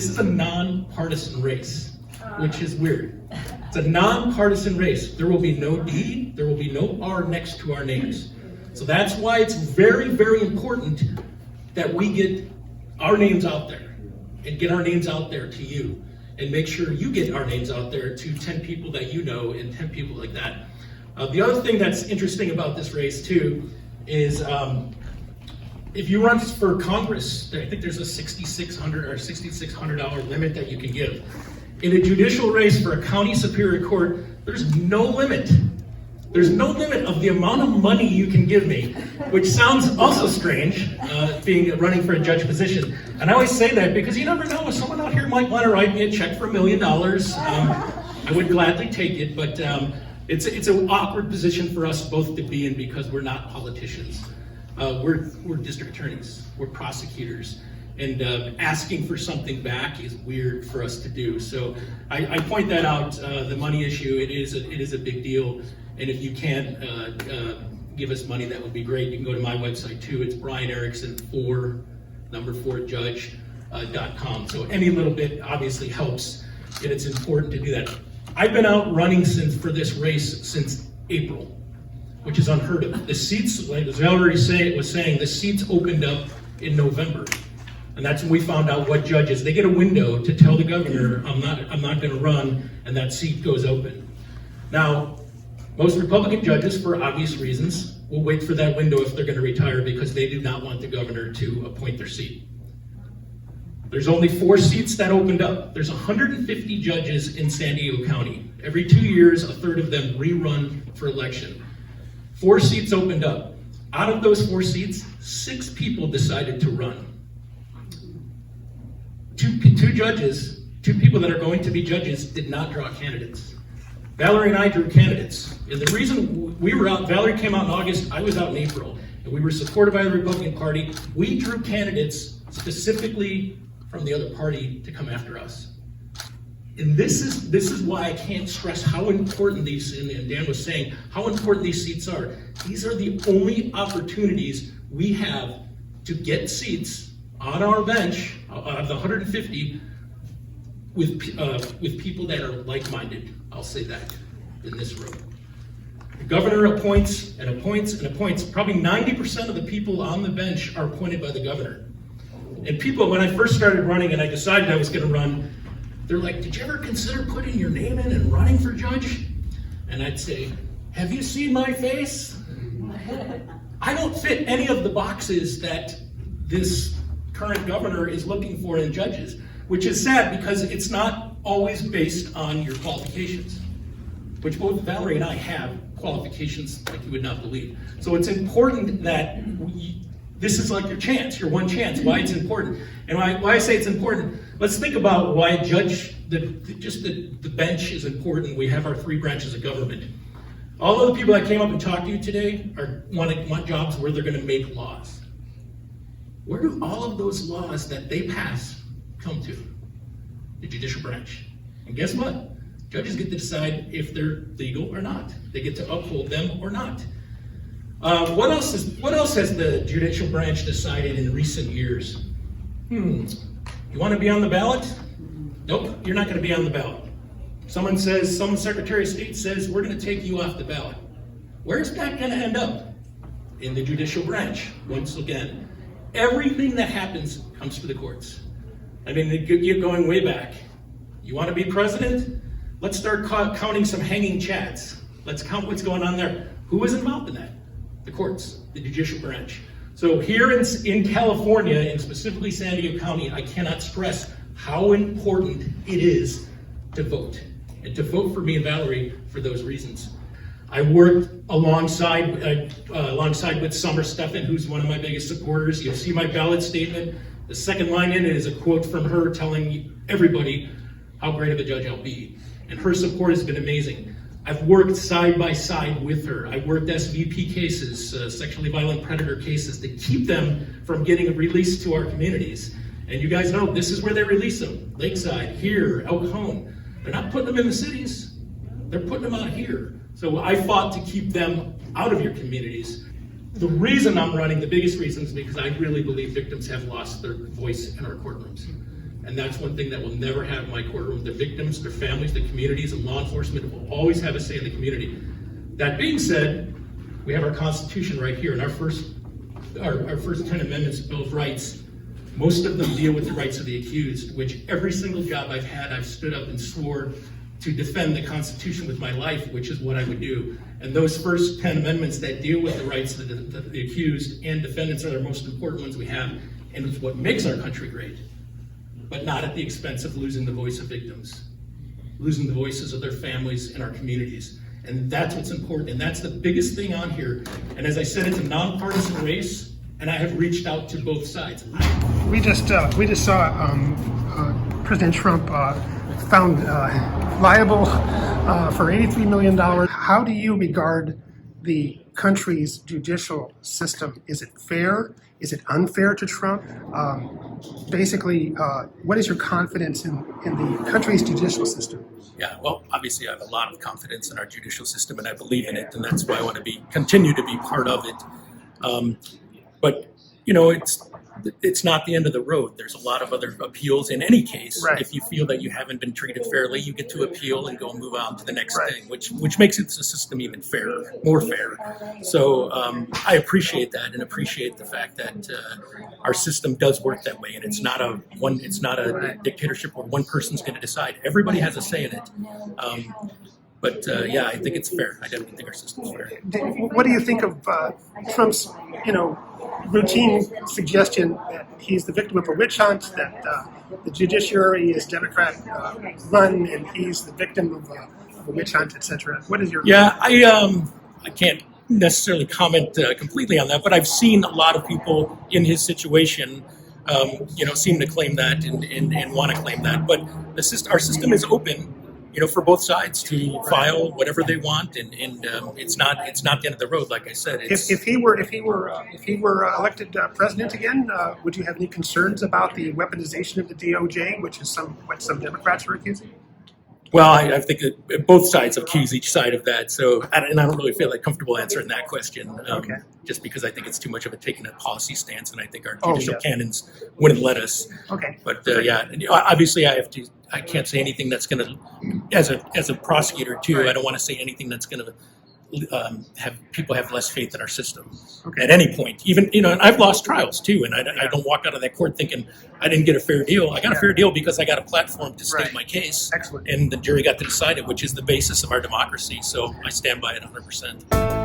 this is a non-partisan race, which is weird. It's a non-partisan race. There will be no D, there will be no R next to our names. So that's why it's very, very important that we get our names out there and get our names out there to you and make sure you get our names out there to 10 people that you know and 10 people like that. The other thing that's interesting about this race too is if you run for Congress, I think there's a $6,600 or $6,600 limit that you can give. In a judicial race for a county superior court, there's no limit. There's no limit of the amount of money you can give me, which sounds also strange, running for a judge position. And I always say that because you never know, if someone out here might want to write me a check for $1 million. I would gladly take it, but it's an awkward position for us both to be in because we're not politicians. We're district attorneys, we're prosecutors, and asking for something back is weird for us to do. So I point that out, the money issue, it is a big deal. And if you can't give us money, that would be great. You can go to my website too. It's Brian Erickson, 4judge.com. So any little bit obviously helps, and it's important to do that. I've been out running for this race since April, which is unheard of. The seats, like as Valerie was saying, the seats opened up in November. And that's when we found out what judges, they get a window to tell the governor, I'm not gonna run, and that seat goes open. Now, most Republican judges, for obvious reasons, will wait for that window if they're gonna retire because they do not want the governor to appoint their seat. There's only 4 seats that opened up. There's 150 judges in San Diego County. Every 2 years, a third of them rerun for election. 4 seats opened up. Out of those 4 seats, 6 people decided to run. Two people that are going to be judges did not draw candidates. Valerie and I drew candidates. And the reason we were out, Valerie came out in August, I was out in April, and we were supported by the Republican Party. We drew candidates specifically from the other party to come after us. And this is why I can't stress how important these, and Dan was saying, how important these seats are. These are the only opportunities we have to get seats on our bench, out of the 150, with people that are like-minded. I'll say that in this room. The governor appoints and appoints and appoints. Probably 90% of the people on the bench are appointed by the governor. And people, when I first started running and I decided I was going to run, they're like, did you ever consider putting your name in and running for judge? And I'd say, have you seen my face? I don't fit any of the boxes that this current governor is looking for in judges, which is sad because it's not always based on your qualifications, which both Valerie and I have qualifications like you would not believe. So it's important that this is like your chance, your one chance, why it's important. And why I say it's important, let's think about why the bench is important. We have our 3 branches of government. All of the people that came up and talked to you today want jobs where they're gonna make laws. Where do all of those laws that they pass come to? The judicial branch. And guess what? Judges get to decide if they're legal or not. They get to uphold them or not. What else has the judicial branch decided in recent years? You want to be on the ballot? Nope, you're not going to be on the ballot. Some Secretary of State says, we're going to take you off the ballot. Where's that going to end up? In the judicial branch, once again. Everything that happens comes to the courts. I mean, you're going way back. You want to be president? Let's start counting some hanging chads. Let's count what's going on there. Who was involved in that? The courts, the judicial branch. So here in California, and specifically San Diego County, I cannot stress how important it is to vote. And to vote for me and Valerie for those reasons. I worked alongside with Summer Steffen, who's one of my biggest supporters. You'll see my ballot statement. The second line in it is a quote from her telling everybody how great of a judge I'll be. And her support has been amazing. I've worked side by side with her. I worked SVP cases, sexually violent predator cases, to keep them from getting released to our communities. And you guys know this is where they release them. Lakeside, here, El Cajon. They're not putting them in the cities. They're putting them out here. So I fought to keep them out of your communities. The reason I'm running, the biggest reason, is because I really believe victims have lost their voice in our courtrooms. And that's one thing that will never have in my courtroom. The victims, their families, the communities, and law enforcement will always have a say in the community. That being said, we have our Constitution right here, and our first 10 amendments, Bill of Rights. Most of them deal with the rights of the accused, which every single job I've had, I've stood up and swore to defend the Constitution with my life, which is what I would do. And those first 10 amendments that deal with the rights of the accused and defendants are the most important ones we have, and it's what makes our country great, but not at the expense of losing the voice of victims, losing the voices of their families and our communities. And that's what's important, and that's the biggest thing on here. And as I said, it's a nonpartisan race, and I have reached out to both sides. We just saw President Trump found liable for $83 million. How do you regard the country's judicial system? Is it fair? Is it unfair to Trump? Basically, what is your confidence in the country's judicial system? Yeah, well, obviously I have a lot of confidence in our judicial system, and I believe in it, and that's why I want to continue to be part of it. But you know, it's not the end of the road. There's a lot of other appeals in any case. Right. If you feel that you haven't been treated fairly, you get to appeal and go and move on to the next thing, which makes the system even fairer, more fair. So I appreciate that, and appreciate the fact that our system does work that way, and it's not a dictatorship where one person's going to decide. Everybody has a say in it. But yeah, I think it's fair. I definitely think our system's fair. What do you think of Trump's, routine suggestion that he's the victim of a witch hunt, that the judiciary is Democrat run, and he's the victim of a witch hunt, etc.? What is your I can't necessarily comment completely on that, but I've seen a lot of people in his situation, seem to claim that and want to claim that. But our system is open, for both sides to file whatever they want, and it's not the end of the road. Like I said, if he were elected president again, would you have any concerns about the weaponization of the DOJ, which is what some Democrats are accusing? Well, I think that both sides accuse each side of that. So, and I don't really feel comfortable answering that question, just because I think it's too much of taking a policy stance, and I think our judicial canons wouldn't let us. Okay. But obviously, I can't say anything that's going to, as a prosecutor too, I don't want to say anything that's going to have people have less faith in our system at any point. Even, and I've lost trials too, and I don't walk out of that court thinking I didn't get a fair deal. I got a fair deal because I got a platform to state my case. Excellent. And the jury got to decide it, which is the basis of our democracy. So I stand by it 100%.